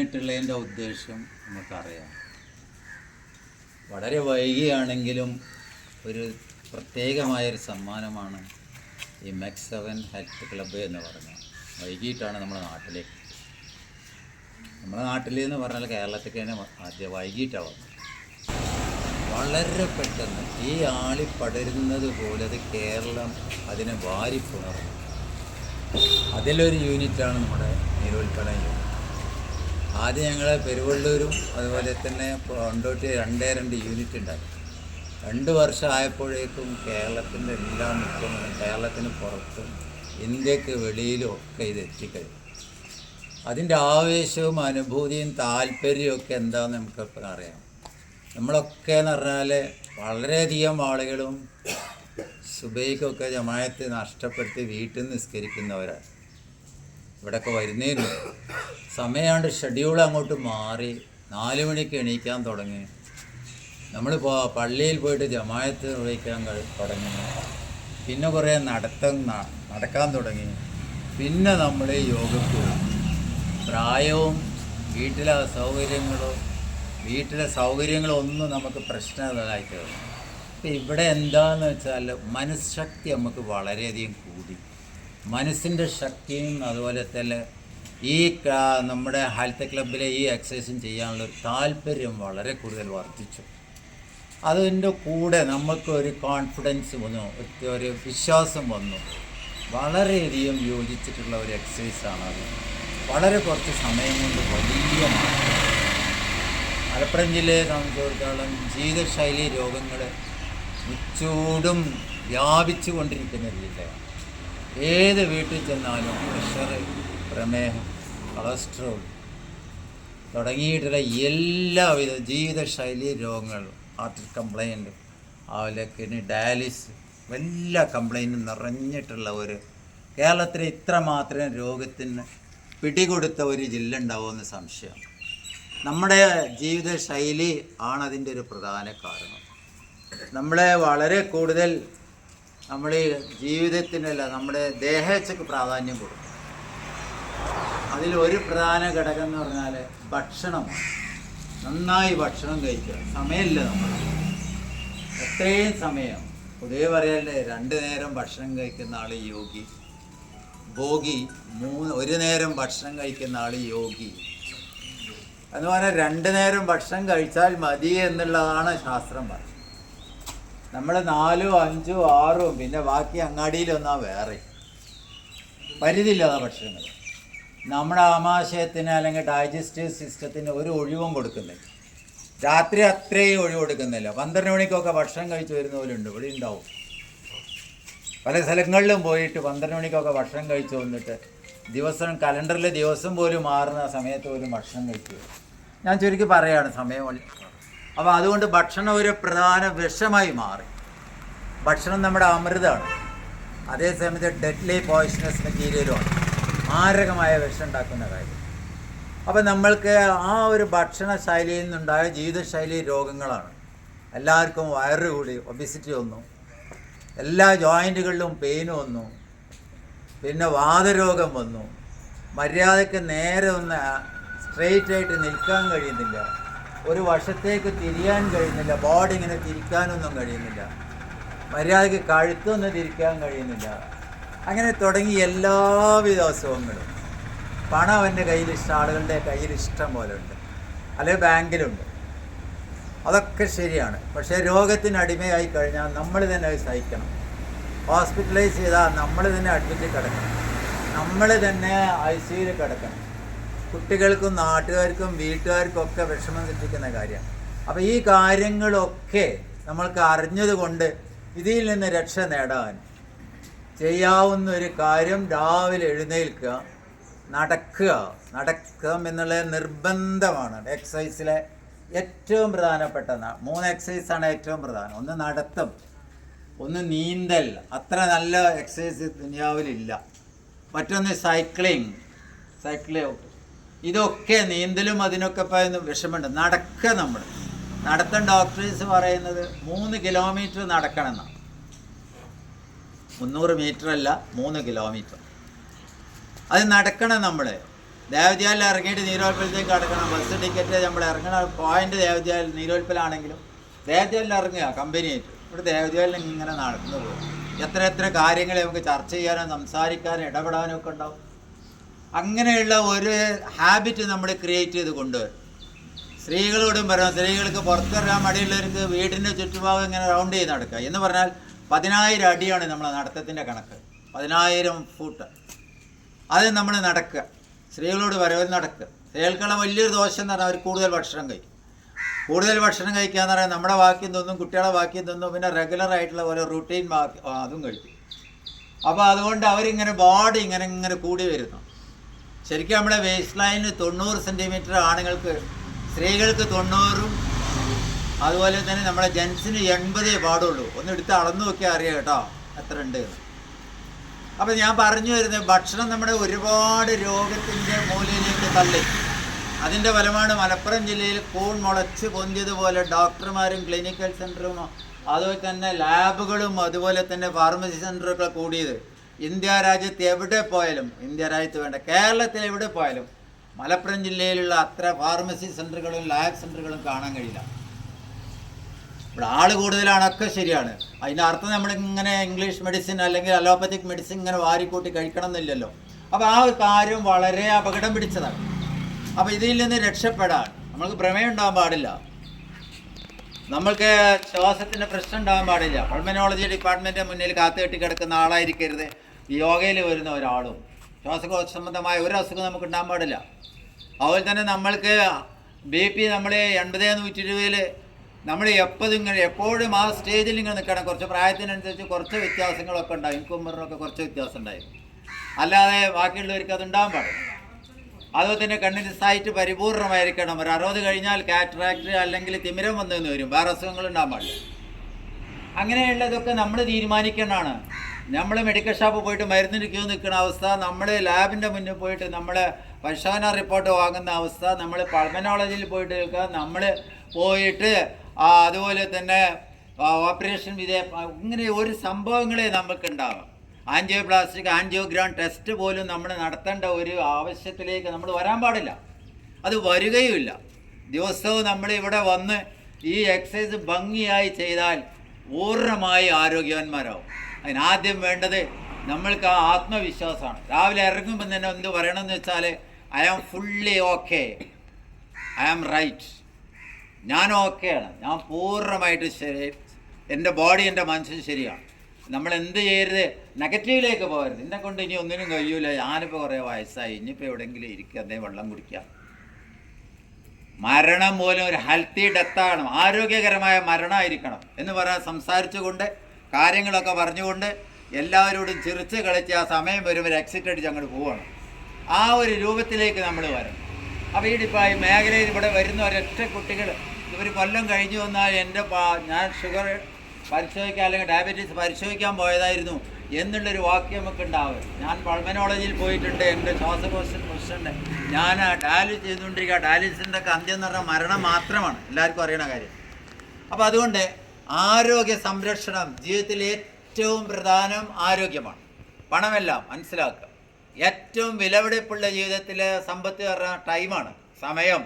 വരാനായിട്ടുള്ളതിൻ്റെ ഉദ്ദേശം നമുക്കറിയാം. വളരെ വൈകിയാണെങ്കിലും ഒരു പ്രത്യേകമായൊരു സമ്മാനമാണ് ഈ MEC7 ഹെൽത്ത് ക്ലബ്ബ് എന്ന് പറഞ്ഞാൽ. വൈകിട്ടാണ് നമ്മുടെ നാട്ടിലേക്ക്, നമ്മുടെ നാട്ടിൽ എന്ന് പറഞ്ഞാൽ കേരളത്തിലേക്ക് തന്നെ ആദ്യം വൈകിട്ടാണ് വന്നത്. വളരെ പെട്ടെന്ന് ഈ ആളി പടരുന്നത് പോലെ അത് കേരളം അതിനെ വാരിപ്പുണർന്നു. അതിലൊരു യൂണിറ്റാണ് നമ്മുടെ നീരോൽപ്പന യൂണിറ്റ്. ആദ്യം ഞങ്ങൾ പെരുവള്ളൂരും അതുപോലെ തന്നെ കൊണ്ടോട്ടി 2 യൂണിറ്റ് ഉണ്ടാക്കി. 2 വർഷം ആയപ്പോഴേക്കും കേരളത്തിൻ്റെ എല്ലാ മുഖങ്ങളും കേരളത്തിന് പുറത്തും ഇന്ത്യക്ക് വെളിയിലും ഒക്കെ ഇത് എത്തിക്കഴിഞ്ഞു. അതിൻ്റെ ആവേശവും അനുഭൂതിയും താല്പര്യവും ഒക്കെ എന്താണെന്ന് നമുക്കൊക്കെ അറിയാം. നമ്മളൊക്കെ എന്ന് പറഞ്ഞാൽ വളരെയധികം ആളുകളും സുബൈക്കൊക്കെ ജമാഅത്ത് നഷ്ടപ്പെടുത്തി വീട്ടിൽ നിന്ന് നിസ്കരിക്കുന്നവരാണ്. ഇവിടെയൊക്കെ വരുന്നതിന് സമയമാണ്ട് ഷെഡ്യൂൾ അങ്ങോട്ട് മാറി 4 മണിക്ക് എണീക്കാൻ തുടങ്ങി. നമ്മൾ പള്ളിയിൽ പോയിട്ട് ജമാഅത്ത് നിർവഹിക്കാൻ തുടങ്ങി. പിന്നെ കുറേ നടക്കാൻ തുടങ്ങി. പിന്നെ നമ്മൾ യോഗയ്ക്ക് പ്രായവും വീട്ടിലെ സൗകര്യങ്ങളൊന്നും നമുക്ക് പ്രശ്നമായിട്ട്. ഇപ്പം ഇവിടെ എന്താണെന്ന് വെച്ചാൽ മനഃശക്തി നമുക്ക് വളരെയധികം കൂടി. മനസ്സിൻ്റെ ശക്തിയും അതുപോലെ തന്നെ ഈ നമ്മുടെ ഹെൽത്ത് ക്ലബിലെ ഈ എക്സസൈസും ചെയ്യാനുള്ളൊരു താല്പര്യം വളരെ കൂടുതൽ വർദ്ധിച്ചു. അതിൻ്റെ കൂടെ നമുക്കൊരു കോൺഫിഡൻസ് വന്നു, ഒരു വിശ്വാസം വന്നു. വളരെയധികം യോജിച്ചിട്ടുള്ള ഒരു എക്സസൈസാണ് അത്. വളരെ കുറച്ച് സമയം കൊണ്ട് വലിയ മാറ്റം. മലപ്പുറം ജില്ലയെ സംബന്ധിച്ചിടത്തോളം ജീവിതശൈലി രോഗങ്ങൾ ഉച്ചൂടും വ്യാപിച്ചു കൊണ്ടിരിക്കുന്ന ജില്ലയാണ്. ഏത് വീട്ടിൽ ചെന്നാലും പ്രഷർ, പ്രമേഹം, കൊളസ്ട്രോൾ തുടങ്ങിയിട്ടുള്ള എല്ലാവിധ ജീവിതശൈലി രോഗങ്ങളും, ഹാർട്ട് കംപ്ലൈൻറ്റ്, അതുപോലെ കിഡ്നി ഡയാലിസിസ്, എല്ലാ കംപ്ലൈൻറ്റും നിറഞ്ഞിട്ടുള്ള ഒരു കേരളത്തിൽ ഇത്ര മാത്രം രോഗത്തിന് പിടികൊടുത്ത ഒരു ജില്ല ഉണ്ടാവുമെന്ന് സംശയം. നമ്മുടെ ജീവിതശൈലി ആണ് അതിൻ്റെ ഒരു പ്രധാന കാരണം. നമ്മളെ വളരെ കൂടുതൽ നമ്മൾ ജീവിതത്തിനല്ല നമ്മുടെ ദേഹേച്ഛയ്ക്ക് പ്രാധാന്യം കൊടുക്കും. അതിലൊരു പ്രധാന ഘടകം എന്ന് പറഞ്ഞാൽ ഭക്ഷണമാണ്. നന്നായി ഭക്ഷണം കഴിക്കുക. സമയമില്ല നമ്മൾ എത്രയും സമയം പൊതുവെ പറയല്ലേ, 2 നേരം ഭക്ഷണം കഴിക്കുന്ന ആൾ യോഗി, ഭോഗി. 1 നേരം ഭക്ഷണം കഴിക്കുന്ന ആൾ യോഗി എന്ന് പറഞ്ഞാൽ 2 നേരം ഭക്ഷണം കഴിച്ചാൽ മതി എന്നുള്ളതാണ് ശാസ്ത്രം പറയുന്നത്. നമ്മൾ 4, 5, 6 പിന്നെ ബാക്കി അങ്ങാടിയിലൊന്നാ വേറെ പരിധിയില്ലാത്ത ഭക്ഷണങ്ങൾ. നമ്മുടെ ആമാശയത്തിന് അല്ലെങ്കിൽ ഡൈജസ്റ്റീവ് സിസ്റ്റത്തിന് ഒരു ഒഴിവും കൊടുക്കുന്നില്ല. രാത്രി അത്രയും ഒഴിവ് കൊടുക്കുന്നില്ല. 12 മണിക്കൊക്കെ ഭക്ഷണം കഴിച്ച് വരുന്നവരുണ്ട്, ഇവിടെ ഉണ്ടാവും. പല സ്ഥലങ്ങളിലും പോയിട്ട് 12 മണിക്കൊക്കെ ഭക്ഷണം കഴിച്ച് വന്നിട്ട് ദിവസം കലണ്ടറിൽ ദിവസം പോലും മാറുന്ന സമയത്ത് പോലും ഭക്ഷണം കഴിക്കുക. ഞാൻ ചുരുക്കി പറയുകയാണ് സമയം. അപ്പോൾ അതുകൊണ്ട് ഭക്ഷണം ഒരു പ്രധാന വിഷമായി മാറി. ഭക്ഷണം നമ്മുടെ അമൃതമാണ്, അതേസമയത്ത് ഡെഡ്ലി പോയിസണസ് മെറ്റീരിയലുമാണ്, മാരകമായ വിഷം ഉണ്ടാക്കുന്ന കാര്യം. അപ്പം നമ്മൾക്ക് ആ ഒരു ഭക്ഷണ ശൈലിയിൽ നിന്നുണ്ടായ ജീവിതശൈലി രോഗങ്ങളാണ്. എല്ലാവർക്കും വയറ് കൂടി, ഒബിസിറ്റി വന്നു, എല്ലാ ജോയിൻറ്റുകളിലും പെയിൻ വന്നു, പിന്നെ വാതരോഗം വന്നു, മര്യാദയ്ക്ക് നേരെ ഒന്ന് സ്ട്രെയിറ്റ് ആയിട്ട് നിൽക്കാൻ കഴിയുന്നില്ല, ഒരു വശത്തേക്ക് തിരിയാൻ കഴിയുന്നില്ല, ബോഡി ഇങ്ങനെ തിരിക്കാനൊന്നും കഴിയുന്നില്ല, മര്യാദയ്ക്ക് കഴുത്തൊന്നും തിരിക്കാൻ കഴിയുന്നില്ല. അങ്ങനെ തുടങ്ങി എല്ലാവിധ അസുഖങ്ങളും. പണം അവൻ്റെ കയ്യിൽ ആളുകളുടെ കയ്യിൽ ഇഷ്ടം പോലെ ഉണ്ട്, അല്ലെങ്കിൽ ബാങ്കിലുണ്ട്. അതൊക്കെ ശരിയാണ്. പക്ഷേ രോഗത്തിന് അടിമയായി കഴിഞ്ഞാൽ നമ്മൾ തന്നെ അത് സഹിക്കണം. ഹോസ്പിറ്റലൈസ് ചെയ്താൽ നമ്മൾ തന്നെ അഡ്മിറ്റ് കിടക്കണം, നമ്മൾ തന്നെ ICUയിൽ കിടക്കണം. കുട്ടികൾക്കും നാട്ടുകാർക്കും വീട്ടുകാർക്കും ഒക്കെ വിഷമം സൃഷ്ടിക്കുന്ന കാര്യമാണ്. അപ്പോൾ ഈ കാര്യങ്ങളൊക്കെ നമ്മൾക്ക് അറിഞ്ഞതുകൊണ്ട് ഇതിൽ നിന്ന് രക്ഷ നേടാൻ ചെയ്യാവുന്ന ഒരു കാര്യം രാവിലെ എഴുന്നേൽക്കുക, നടക്കുക എന്നുള്ളത് നിർബന്ധമാണ്. എക്സസൈസിലെ ഏറ്റവും പ്രധാനപ്പെട്ട 3 എക്സസൈസാണ് ഏറ്റവും പ്രധാനം. ഒന്ന് നടത്തം, ഒന്ന് നീന്തൽ, അത്ര നല്ല എക്സസൈസ് ദുനിയാവിലില്ല. മറ്റൊന്ന് സൈക്ലിംഗ്. ഇതൊക്കെ നീന്തലും അതിനൊക്കെ പറയുന്ന വിഷമമുണ്ട്. നടക്കുക. നമ്മൾ നടത്തം ഡോക്ടേഴ്സ് പറയുന്നത് 3 കിലോമീറ്റർ നടക്കണം എന്നാണ്. 300 മീറ്റർ അല്ല, 3 കിലോമീറ്റർ അത് നടക്കണം നമ്മൾ. ദേവദ്യാലിൽ ഇറങ്ങിയിട്ട് നീരോൽപ്പലത്തേക്ക് കിടക്കണം. ബസ് ടിക്കറ്റ് നമ്മൾ ഇറങ്ങണ പോയിന്റ് ദേവദ്യാലിൽ നീരോൽപ്പലാണെങ്കിലും ദേവദ്യാലിൽ ഇറങ്ങുക കമ്പനിയായിട്ട്. ഇവിടെ ദേവദ്യാലിൽ ഇങ്ങനെ നടന്നു പോകും. എത്ര കാര്യങ്ങൾ നമുക്ക് ചർച്ച ചെയ്യാനും സംസാരിക്കാനും ഇടപെടാനും ഒക്കെ ഉണ്ടാവും. അങ്ങനെയുള്ള ഒരു ഹാബിറ്റ് നമ്മൾ ക്രിയേറ്റ് ചെയ്ത് കൊണ്ടുവരും. സ്ത്രീകളോടും പറയാം, സ്ത്രീകൾക്ക് പുറത്തിറങ്ങാൻ മടിയുള്ളവർക്ക് വീടിൻ്റെ ചുറ്റുഭാഗം ഇങ്ങനെ റൗണ്ട് ചെയ്ത് നടക്കുക എന്ന് പറഞ്ഞാൽ 10,000 അടിയാണ് നമ്മളെ നടത്തത്തിൻ്റെ കണക്ക്. 10,000 ഫൂട്ട് അത് നമ്മൾ നടക്കുക. സ്ത്രീകളോട് വരവൽ നടക്കുക. സ്ത്രീകൾക്കുള്ള വലിയൊരു ദോഷം എന്ന് പറഞ്ഞാൽ അവർ കൂടുതൽ ഭക്ഷണം കഴിക്കും. കൂടുതൽ ഭക്ഷണം കഴിക്കുക എന്ന് പറഞ്ഞാൽ നമ്മുടെ ബാക്കിയും തിന്നും, കുട്ടികളെ ബാക്കിയും തിന്നും, പിന്നെ റെഗുലർ ആയിട്ടുള്ള ഓരോ റുട്ടീൻ ബാക്കി അതും കഴിക്കും. അപ്പോൾ അതുകൊണ്ട് അവരിങ്ങനെ ബോഡി ഇങ്ങനെ കൂടി വരുന്നു. ശരിക്കും നമ്മുടെ വേസ്റ്റ് ലൈന് 90 സെൻറ്റിമീറ്റർ ആണുങ്ങൾക്ക്, സ്ത്രീകൾക്ക് 90, അതുപോലെ തന്നെ നമ്മുടെ ജെൻസിന് 80 പാടുള്ളൂ. ഒന്ന് എടുത്ത് അളന്നു നോക്കിയാൽ അറിയാം കേട്ടോ എത്ര ഉണ്ട്. അപ്പോൾ ഞാൻ പറഞ്ഞു വരുന്നത് ഭക്ഷണം നമ്മുടെ ഒരുപാട് രോഗത്തിൻ്റെ മൂലയിലേക്ക് തള്ളി. അതിൻ്റെ ഫലമാണ് മലപ്പുറം ജില്ലയിൽ കൂൺ മുളച്ച് പൊന്തിയതുപോലെ ഡോക്ടർമാരും ക്ലിനിക്കൽ സെൻ്ററും അതുപോലെ തന്നെ ലാബുകളും അതുപോലെ തന്നെ ഫാർമസി സെൻ്ററുകളൊക്കെ കൂടിയത്. ഇന്ത്യ രാജ്യത്ത് എവിടെ പോയാലും, ഇന്ത്യ രാജ്യത്ത് വേണ്ട കേരളത്തിൽ എവിടെ പോയാലും മലപ്പുറം ജില്ലയിലുള്ള അത്ര ഫാർമസി സെൻ്ററുകളും ലാബ് സെൻ്ററുകളും കാണാൻ കഴിയില്ല. ഇവിടെ ആൾ കൂടുതലാണൊക്കെ ശരിയാണ്. അതിൻ്റെ അർത്ഥം നമ്മളിങ്ങനെ ഇംഗ്ലീഷ് മെഡിസിൻ അല്ലെങ്കിൽ അലോപ്പത്തിക് മെഡിസിൻ ഇങ്ങനെ വാരിക്കൂട്ടി കഴിക്കണം എന്നില്ലല്ലോ. അപ്പോൾ ആ ഒരു കാര്യം വളരെ അപകടം പിടിച്ചതാണ്. അപ്പോൾ ഇതിൽ നിന്ന് രക്ഷപ്പെടാൻ നമ്മൾക്ക് പ്രമേയം ഉണ്ടാകാൻ പാടില്ല, നമ്മൾക്ക് ശ്വാസത്തിൻ്റെ പ്രശ്നം ഉണ്ടാകാൻ പാടില്ല. പൾമനോളജി ഡിപ്പാർട്ട്മെൻറ്റിൻ്റെ മുന്നിൽ കാത്തുകെട്ടി കിടക്കുന്ന ആളായിരിക്കരുത് യോഗയിൽ വരുന്ന ഒരാളും. ശ്വാസകോശ സംബന്ധമായ ഒരു അസുഖം നമുക്ക് ഉണ്ടാകാൻ പാടില്ല. അതുപോലെ തന്നെ നമ്മൾക്ക് BP നമ്മൾ 80-120 നമ്മൾ എപ്പോഴും ആ സ്റ്റേജിൽ ഇങ്ങനെ നിൽക്കണം. കുറച്ച് പ്രായത്തിനനുസരിച്ച് കുറച്ച് വ്യത്യാസങ്ങളൊക്കെ ഉണ്ടാവും. എനിക്കും ഉമ്മറിനൊക്കെ കുറച്ച് വ്യത്യാസം ഉണ്ടായി, അല്ലാതെ ബാക്കിയുള്ളവർക്ക് അത് ഉണ്ടാകാൻ പാടില്ല. അതുപോലെ തന്നെ കണ്ണിൻ്റെ സൈറ്റ് പരിപൂർണമായിരിക്കണം. ഒരു 60 കഴിഞ്ഞാൽ കാറ്ററാക്ട് അല്ലെങ്കിൽ തിമിരം വന്നെന്ന് വരും, വേറെ അസുഖങ്ങൾ ഉണ്ടാകാൻ പാടില്ല. അങ്ങനെയുള്ളതൊക്കെ നമ്മൾ തീരുമാനിക്കേണ്ടതാണ്. നമ്മൾ മെഡിക്കൽ ഷോപ്പ് പോയിട്ട് മരുന്നിന് ക്യൂ നിൽക്കുന്ന അവസ്ഥ, നമ്മൾ ലാബിൻ്റെ മുന്നിൽ പോയിട്ട് നമ്മൾ പരിശോധന റിപ്പോർട്ട് വാങ്ങുന്ന അവസ്ഥ, നമ്മൾ പൾമനോളജിയിൽ പോയിട്ട് നിൽക്കുക, നമ്മൾ പോയിട്ട് അതുപോലെ തന്നെ ഓപ്പറേഷൻ ഇങ്ങനെ ഒരു സംഭവങ്ങളെ നമുക്കുണ്ടാകും. ആൻജിയോപ്ലാസ്റ്റിക് ആൻജിയോഗ്രാം ടെസ്റ്റ് പോലും നമ്മൾ നടത്തേണ്ട ഒരു ആവശ്യത്തിലേക്ക് നമ്മൾ വരാൻ പാടില്ല. അത് വരികയുമില്ല. ദിവസവും നമ്മൾ ഇവിടെ വന്ന് ഈ എക്സസൈസ് ഭംഗിയായി ചെയ്താൽ പൂർണ്ണമായി ആരോഗ്യവാന്മാരാവും. അതിനാദ്യം വേണ്ടത് നമ്മൾക്ക് ആ ആത്മവിശ്വാസമാണ്. രാവിലെ ഇറങ്ങുമ്പോൾ തന്നെ എന്ത് പറയണമെന്ന് വെച്ചാൽ I am fully okay, I am right, ഞാൻ ഓക്കെയാണ്, ഞാൻ പൂർണ്ണമായിട്ട് ശരി, എൻ്റെ ബോഡി എൻ്റെ മനസ്സിന് ശരിയാണ്. നമ്മൾ എന്ത് ചെയ്യരുത്, നെഗറ്റീവിലേക്ക് പോകരുത്. എന്നെ കൊണ്ട് ഇനി ഒന്നിനും കഴിയൂല, ഞാനിപ്പോൾ കുറേ വയസ്സായി, ഇനിയിപ്പോൾ എവിടെയെങ്കിലും ഇരിക്കുക, അതേ വെള്ളം കുടിക്കാം. മരണം പോലും ഒരു ഹെൽത്തി ഡെത്താണ്, ആരോഗ്യകരമായ മരണമായിരിക്കണം എന്ന് പറയാൻ സംസാരിച്ചുകൊണ്ട് കാര്യങ്ങളൊക്കെ പറഞ്ഞുകൊണ്ട് എല്ലാവരോടും ചിരിച്ച് കളിച്ച് ആ സമയം വരുമ്പോൾ എക്സിറ്റ് അടിച്ച് അങ്ങോട്ട് പോവാണ്. ആ ഒരു രൂപത്തിലേക്ക് നമ്മൾ വരണം. അപ്പോൾ ഈ മേഖലയിൽ ഇവിടെ വരുന്ന ഒരൊറ്റ കുട്ടികൾ ഇവർ കൊല്ലം കഴിഞ്ഞു വന്നാൽ ഞാൻ ഷുഗർ പരിശോധിക്കാൻ അല്ലെങ്കിൽ ഡയബറ്റീസ് പരിശോധിക്കാൻ പോയതായിരുന്നു എന്നുള്ളൊരു വാക്യം നമുക്ക് ഉണ്ടാവും. ഞാൻ പൾമനോളജിയിൽ പോയിട്ടുണ്ട്, എൻ്റെ ശ്വാസകോശ പ്രശ്നമുണ്ട്, ഞാൻ ഡയാലിസിസ് ചെയ്തുകൊണ്ടിരിക്കുക. ഡയാലിസിൻ്റെ ഒക്കെ അന്ത്യം എന്ന് പറഞ്ഞാൽ മരണം മാത്രമാണ്, എല്ലാവർക്കും അറിയണ കാര്യം. അപ്പോൾ അതുകൊണ്ട് ആരോഗ്യ സംരക്ഷണം ജീവിതത്തിൽ ഏറ്റവും പ്രധാനം ആരോഗ്യമാണ്. പണമല്ല, മനസ്സിലാക്കുക. ഏറ്റവും വിലപിടിപ്പുള്ള ജീവിതത്തിലെ സമ്പത്ത് പറഞ്ഞാൽ ടൈമാണ്, സമയം.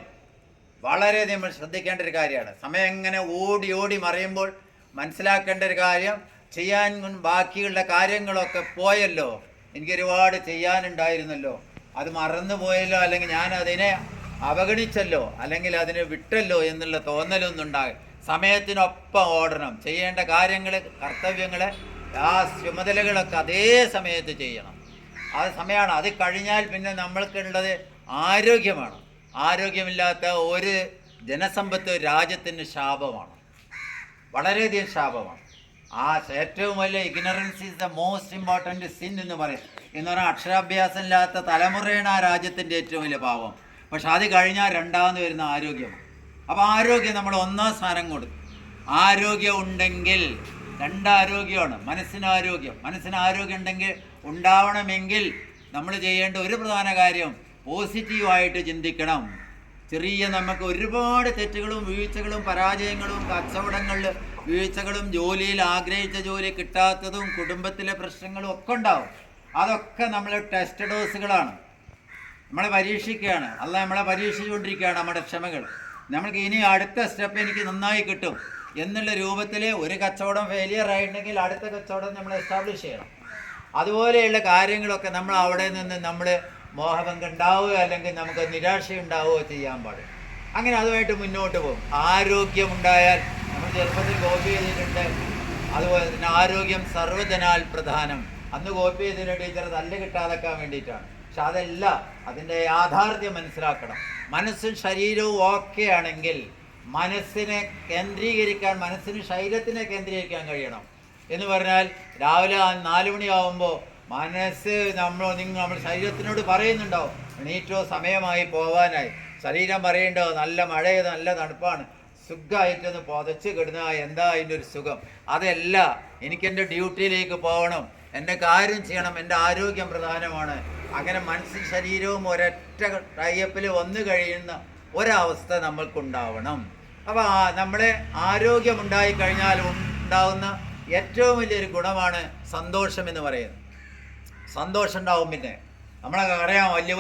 വളരെയധികം നമ്മൾ ശ്രദ്ധിക്കേണ്ട ഒരു കാര്യമാണ്. സമയം ഇങ്ങനെ ഓടി ഓടി മറിയുമ്പോൾ മനസ്സിലാക്കേണ്ട ഒരു കാര്യം, ചെയ്യാൻ ബാക്കിയുള്ള കാര്യങ്ങളൊക്കെ പോയല്ലോ, എനിക്ക് ഒരുപാട് ചെയ്യാനുണ്ടായിരുന്നല്ലോ, അത് മറന്നു പോയല്ലോ, അല്ലെങ്കിൽ ഞാൻ അതിനെ അവഗണിച്ചല്ലോ, അല്ലെങ്കിൽ അതിനെ വിട്ടല്ലോ എന്നുള്ള തോന്നലൊന്നും ഉണ്ടാകും. സമയത്തിനൊപ്പം ഓടണം. ചെയ്യേണ്ട കാര്യങ്ങൾ, കർത്തവ്യങ്ങൾ, ആ ചുമതലകളൊക്കെ അതേ സമയത്ത് ചെയ്യണം. ആ സമയമാണ്. അത് കഴിഞ്ഞാൽ പിന്നെ നമ്മൾക്കുള്ളത് ആരോഗ്യമാണ്. ആരോഗ്യമില്ലാത്ത ഒരു ജനസമ്പത്ത് രാജ്യത്തിന് ശാപമാണ്, വളരെയധികം ശാപമാണ്. ആ ഏറ്റവും വലിയ ignorance is the most important sin എന്ന് പറയും. എന്ന് പറഞ്ഞാൽ അക്ഷരാഭ്യാസം ഇല്ലാത്ത തലമുറയാണ് ആ രാജ്യത്തിൻ്റെ ഏറ്റവും വലിയ പാവം. പക്ഷെ അത് കഴിഞ്ഞാൽ രണ്ടാമത് വരുന്ന ആരോഗ്യമാണ്. അപ്പോൾ ആരോഗ്യം നമ്മൾ ഒന്നാം സ്ഥാനം കൊടുക്കും. ആരോഗ്യം ഉണ്ടെങ്കിൽ, രണ്ടാരോഗ്യമാണ്. മനസ്സിനാരോഗ്യം ഉണ്ടെങ്കിൽ ഉണ്ടാവണമെങ്കിൽ നമ്മൾ ചെയ്യേണ്ട ഒരു പ്രധാന കാര്യം പോസിറ്റീവായിട്ട് ചിന്തിക്കണം. ചെറിയ നമുക്ക് ഒരുപാട് തെറ്റുകളും വീഴ്ചകളും പരാജയങ്ങളും കച്ചവടങ്ങളിൽ വീഴ്ചകളും ജോലിയിൽ ആഗ്രഹിച്ച ജോലി കിട്ടാത്തതും കുടുംബത്തിലെ പ്രശ്നങ്ങളും ഒക്കെ ഉണ്ടാവും. അതൊക്കെ നമ്മൾ ടെസ്റ്റ് ഡോസുകളാണ്. നമ്മളെ പരീക്ഷിക്കുകയാണ്. അല്ല നമ്മളെ പരീക്ഷിച്ചുകൊണ്ടിരിക്കുകയാണ് നമ്മുടെ ക്ഷമകൾ. നമ്മൾക്ക് ഇനി അടുത്ത സ്റ്റെപ്പ് എനിക്ക് നന്നായി കിട്ടും എന്നുള്ള രൂപത്തിൽ ഒരു കച്ചവടം ഫെയിലിയർ ആയിട്ടുണ്ടെങ്കിൽ അടുത്ത കച്ചവടം നമ്മൾ എസ്റ്റാബ്ലിഷ് ചെയ്യണം. അതുപോലെയുള്ള കാര്യങ്ങളൊക്കെ നമ്മൾ അവിടെ നിന്ന് നമ്മൾ മോഹഭംഗം ഉണ്ടാവുക അല്ലെങ്കിൽ നമുക്ക് നിരാശയുണ്ടാവുകയോ ചെയ്യാൻ പാടില്ല. അങ്ങനെ അതുമായിട്ട് മുന്നോട്ട് പോകും. ആരോഗ്യമുണ്ടായാൽ നമ്മൾ ചെറുപ്പത്തിൽ കോപ്പി ചെയ്തിട്ടുണ്ട്. അതുപോലെ തന്നെ ആരോഗ്യം സർവ്വധനാൽ പ്രധാനം. അന്ന് കോപ്പി ചെയ്തതിന് ടീച്ചർ തല്ല് കിട്ടാതെക്കാൻ വേണ്ടിയിട്ടാണ്. പക്ഷെ അതല്ല, അതിൻ്റെ യാഥാർത്ഥ്യം മനസ്സിലാക്കണം. മനസ്സും ശരീരവും ഓക്കെ ആണെങ്കിൽ മനസ്സിനെ കേന്ദ്രീകരിക്കാൻ, മനസ്സിന് ശരീരത്തിനെ കേന്ദ്രീകരിക്കാൻ കഴിയണം. എന്ന് പറഞ്ഞാൽ രാവിലെ 4 മണിയാവുമ്പോൾ മനസ്സ് നമ്മൾ ശരീരത്തിനോട് പറയുന്നുണ്ടാവും, എണീറ്റോ, സമയമായി പോവാനായി. ശരീരം പറയണ്ടോ, നല്ല മഴയത്, നല്ല തണുപ്പാണ്, സുഖമായിട്ടൊന്ന് പുതച്ച് കിടന്ന എന്താ അതിൻ്റെ ഒരു സുഖം. അതല്ല, എനിക്കെൻ്റെ ഡ്യൂട്ടിയിലേക്ക് പോകണം, എൻ്റെ കാര്യം ചെയ്യണം, എൻ്റെ ആരോഗ്യം പ്രധാനമാണ്. അങ്ങനെ മനസ്സും ശരീരവും ഒരൊറ്റ ടൈപ്പിൽ വന്നു കഴിയുന്ന ഒരവസ്ഥ നമ്മൾക്കുണ്ടാവണം. അപ്പോൾ നമ്മളെ ആരോഗ്യമുണ്ടായി കഴിഞ്ഞാൽ ഉണ്ടാകുന്ന ഏറ്റവും വലിയൊരു ഗുണമാണ് സന്തോഷം എന്ന് പറയുന്നത്. സന്തോഷം ഉണ്ടാവും. പിന്നെ നമ്മളെ അറിയാം, വലിയ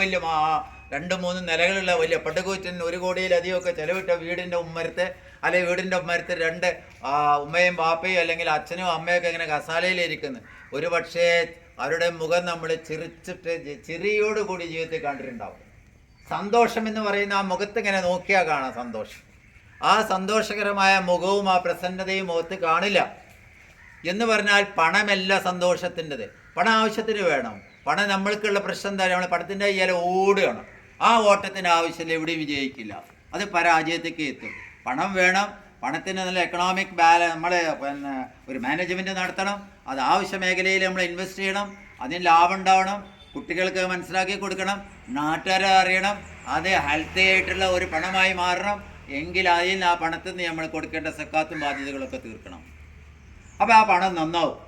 2-3 നിലകളുള്ള വലിയ പട്ടുകൂറ്റൻ 1 കോടിയിലധികമൊക്കെ ചിലവിട്ട വീടിൻ്റെ ഉമ്മരത്ത്, അല്ലെങ്കിൽ വീടിൻ്റെ ഉമ്മരത്ത് 2 ഉമ്മയും ബാപ്പയും അല്ലെങ്കിൽ അച്ഛനും അമ്മയൊക്കെ ഇങ്ങനെ കസാലയിലിരിക്കുന്നു. ഒരു പക്ഷേ അവരുടെ മുഖം നമ്മൾ ചിരിച്ചിട്ട് ചിരിയോടുകൂടി ജീവിതത്തിൽ കണ്ടിട്ടുണ്ടാവും. സന്തോഷം എന്ന് പറയുന്ന ആ മുഖത്ത് ഇങ്ങനെ നോക്കിയാൽ കാണാം സന്തോഷം. ആ സന്തോഷകരമായ മുഖവും ആ പ്രസന്നതയും മുഖത്ത് കാണില്ല. എന്ന് പറഞ്ഞാൽ പണമല്ല സന്തോഷത്തിൻ്റെത്. പണം ആവശ്യത്തിന് വേണം. പണം നമ്മൾക്കുള്ള പ്രശ്നം എന്താ, നമ്മൾ പണത്തിൻ്റെ കയ്യാൽ ഓടുകയാണ്. ആ ഓട്ടത്തിന് ആവശ്യമില്ല, എവിടെയും വിജയിക്കില്ല, അത് പരാജയത്തേക്ക് എത്തും. പണം വേണം. പണത്തിന് നല്ല എക്കണോമിക് നമ്മൾ ഒരു മാനേജ്മെൻറ്റ് നടത്തണം. അത് ആവശ്യ മേഖലയിൽ നമ്മൾ ഇൻവെസ്റ്റ് ചെയ്യണം. അതിന് ലാഭം ഉണ്ടാവണം. കുട്ടികൾക്ക് മനസ്സിലാക്കി കൊടുക്കണം. നാട്ടുകാരെ അറിയണം. അത് ഹെൽത്തി ആയിട്ടുള്ള ഒരു പണമായി മാറണം. എങ്കിൽ അതിൽ ആ പണത്തിൽ നിന്ന് നമ്മൾ കൊടുക്കേണ്ട സക്കാത്തും ബാധ്യതകളൊക്കെ തീർക്കണം. അപ്പോൾ ആ പണം നന്നാവും.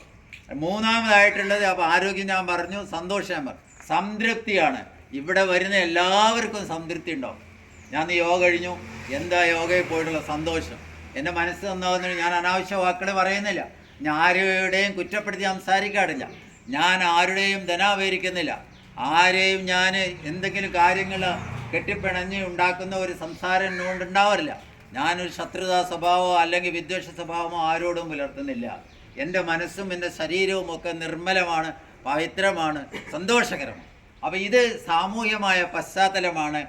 മൂന്നാമതായിട്ടുള്ളത്, അപ്പോൾ ആരോഗ്യം ഞാൻ പറഞ്ഞു, സന്തോഷം ഞാൻ പറഞ്ഞു, സംതൃപ്തിയാണ്. ഇവിടെ വരുന്ന എല്ലാവർക്കും സംതൃപ്തി ഉണ്ടാവും. ഞാൻ യോഗ കഴിഞ്ഞു, എന്താ യോഗയിൽ പോയിട്ടുള്ള സന്തോഷം. എൻ്റെ മനസ്സ് നന്നാവുന്നതിന് ഞാൻ അനാവശ്യ വാക്കുകൾ പറയുന്നില്ല. ഞാൻ ആരുടെയും കുറ്റപ്പെടുത്തി സംസാരിക്കാറില്ല. ഞാൻ ആരുടെയും ധനാപകരിക്കുന്നില്ല. ആരെയും ഞാൻ എന്തെങ്കിലും കാര്യങ്ങൾ കെട്ടിപ്പിണഞ്ഞ് ഉണ്ടാക്കുന്ന ഒരു സംസാരം എന്നോണ്ട് ഉണ്ടാവാറില്ല. ഞാനൊരു ശത്രുതാ സ്വഭാവമോ അല്ലെങ്കിൽ വിദ്വേഷ സ്വഭാവമോ ആരോടും പുലർത്തുന്നില്ല. എൻ്റെ മനസ്സും എൻ്റെ ശരീരവും ഒക്കെ നിർമ്മലമാണ്, പവിത്രമാണ്, സന്തോഷകരമാണ്. അപ്പോൾ ഇത് സാമൂഹ്യമായ പശ്ചാത്തലമാണ്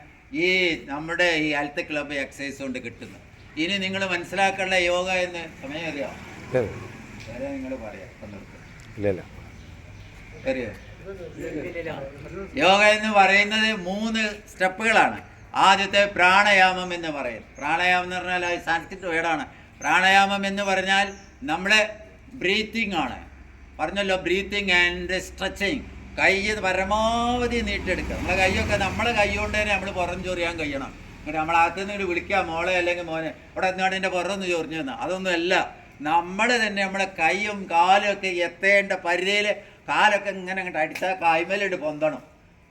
ഈ നമ്മുടെ ഈ ഹെൽത്ത് ക്ലബ്ബ് എക്സസൈസ് കൊണ്ട് കിട്ടുന്നത്. ഇനി നിങ്ങൾ മനസ്സിലാക്കേണ്ട യോഗ എന്ന് സമയം അറിയാം, വേറെ നിങ്ങൾ പറയാം. യോഗ എന്ന് പറയുന്നത് 3 സ്റ്റെപ്പുകളാണ്. ആദ്യത്തെ പ്രാണായാമം എന്ന് പറയും. പ്രാണായാമം എന്ന് പറഞ്ഞാൽ അത് സാൻസ്ക്രിറ്റ് വേർഡാണ്. പ്രാണായാമം എന്ന് പറഞ്ഞാൽ നമ്മളെ ബ്രീത്തിങ് ആണ്. പറഞ്ഞല്ലോ, ബ്രീത്തിങ് ആൻഡ് സ്ട്രെച്ചിങ്. കൈ പരമാവധി നീട്ടിയെടുക്കുക. നമ്മളെ കൈ കൊണ്ട് തന്നെ നമ്മൾ പുറം ചൊറിയാൻ കഴിയണം. എന്നിട്ട് നമ്മളകത്ത് നിന്ന് വിളിക്കുക, മോളെ അല്ലെങ്കിൽ മോനെ അവിടെ എന്താണ് എൻ്റെ പുറമൊന്ന് ചൊറിഞ്ഞു തന്നാൽ. അതൊന്നുമല്ല, നമ്മൾ തന്നെ നമ്മളെ കൈയും കാലും ഒക്കെ എത്തേണ്ട പരിധിയിൽ കാലൊക്കെ ഇങ്ങനെ അങ്ങോട്ട് അടിച്ചാൽ കായ്മേലിട്ട് പൊന്തണം.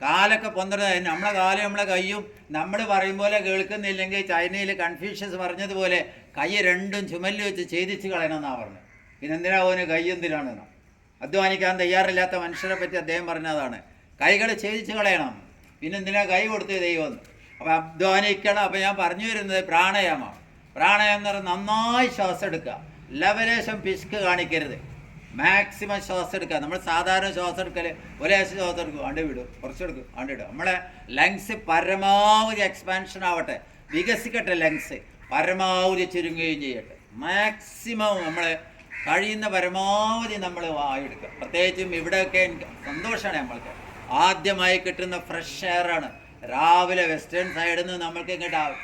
കാലൊക്കെ പൊന്തണം. നമ്മളെ കാലും നമ്മളെ കൈയും നമ്മൾ പറയും പോലെ കേൾക്കുന്നില്ലെങ്കിൽ ചൈനയിൽ കൺഫ്യൂഷ്യസ് പറഞ്ഞതുപോലെ കൈ രണ്ടും ചുമലിൽ വെച്ച് ഛേദിച്ച് കളയണമെന്നാണ് പറഞ്ഞത്. പിന്നെ എന്തിനാ അവന് കൈ എന്തിനാണെന്നോ? അധ്വാനിക്കാൻ തയ്യാറില്ലാത്ത മനുഷ്യരെ പറ്റി അദ്ദേഹം പറഞ്ഞതാണ്. കൈകൾ ഛേദിച്ച് കളയണം. പിന്നെ എന്തിനാ കൈ കൊടുത്ത് ദൈവമെന്ന്. അപ്പോൾ അധ്വാനിക്കണം. അപ്പോൾ ഞാൻ പറഞ്ഞു വരുന്നത് പ്രാണായാമമാണ്. പ്രാണായാമം എന്ന് പറഞ്ഞാൽ നന്നായി ശ്വാസം എടുക്കുക. ലവലേശം പിശുക്ക് കാണിക്കരുത്. മാക്സിമം ശ്വാസം എടുക്കുക. നമ്മൾ സാധാരണ ശ്വാസം എടുക്കൽ ഒരേശം ശ്വാസം എടുക്കും, ആണ്ട് വിടും, കുറച്ചെടുക്കും, ആണ്ടിടും. നമ്മളെ ലങ്സ് പരമാവധി എക്സ്പാൻഷൻ ആവട്ടെ, വികസിക്കട്ടെ. ലങ്സ് പരമാവധി ചുരുങ്ങുകയും ചെയ്യട്ടെ. മാക്സിമം നമ്മൾ കഴിയുന്ന പരമാവധി നമ്മൾ വായെടുക്കുക. പ്രത്യേകിച്ചും ഇവിടെയൊക്കെ എനിക്ക് സന്തോഷമാണ്. നമ്മൾക്ക് ആദ്യമായി കിട്ടുന്ന ഫ്രഷ് എയറാണ്. രാവിലെ വെസ്റ്റേൺ സൈഡിൽ നിന്ന് നമ്മൾക്ക് ഇങ്ങോട്ടാവും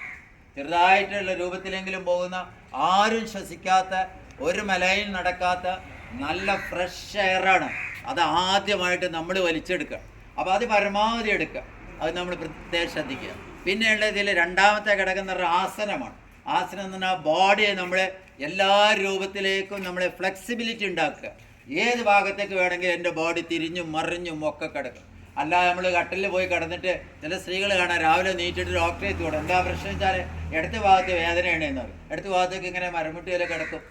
ചെറുതായിട്ടുള്ള രൂപത്തിലെങ്കിലും പോകുന്ന, ആരും ശ്വസിക്കാത്ത, ഒരു മലയിൽ നടക്കാത്ത നല്ല ഫ്രഷ് എയറാണ്. അത് ആദ്യമായിട്ട് നമ്മൾ വലിച്ചെടുക്കുക. അപ്പോൾ അത് പരമാവധി എടുക്കുക. അത് നമ്മൾ പ്രത്യേകം ശ്രദ്ധിക്കുക. പിന്നെയുള്ള ഇതിൽ രണ്ടാമത്തെ ഘടകം എന്ന് പറഞ്ഞാൽ ആസനമാണ്. ആസനം എന്ന് പറഞ്ഞാൽ ബോഡിയെ നമ്മളെ എല്ലാ രൂപത്തിലേക്കും നമ്മളെ ഫ്ലെക്സിബിലിറ്റി ഉണ്ടാക്കുക. ഏത് ഭാഗത്തേക്ക് വേണമെങ്കിൽ എൻ്റെ ബോഡി തിരിഞ്ഞും മറിഞ്ഞും ഒക്കെ കിടക്കും. അല്ലാതെ നമ്മൾ കട്ടിലിൽ പോയി കിടന്നിട്ട് ചില സ്ത്രീകൾ കാണാൻ രാവിലെ നീറ്റിട്ട് ഡോക്ടറെ എത്തിക്കൂടെ. എന്താ പ്രശ്നം വെച്ചാൽ ഇടത്ത് ഭാഗത്ത് വേദനയാണ് എന്ന് പറയും. ഇടത്ത് ഭാഗത്തേക്ക് ഇങ്ങനെ മരമുട്ടി വരെ കിടക്കും.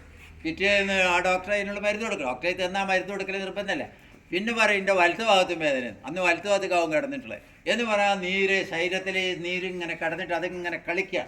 പിറ്റേന്ന് ആ ഡോക്ടറെ അതിനുള്ള മരുന്ന് കൊടുക്കും. ഡോക്ടറെ തന്നാൽ മരുന്ന് കൊടുക്കൽ നിർബന്ധമല്ല. പിന്നെ പറയും എൻ്റെ വലത്ത് ഭാഗത്തും വേദന, അന്ന് വലത്ത് ഭാഗത്തേക്കാവും കിടന്നിട്ടുള്ളത് എന്ന് പറയാൻ നീര് ശരീരത്തിൽ നീരിങ്ങനെ കിടന്നിട്ട് അതിങ്ങനെ കളിക്കുക.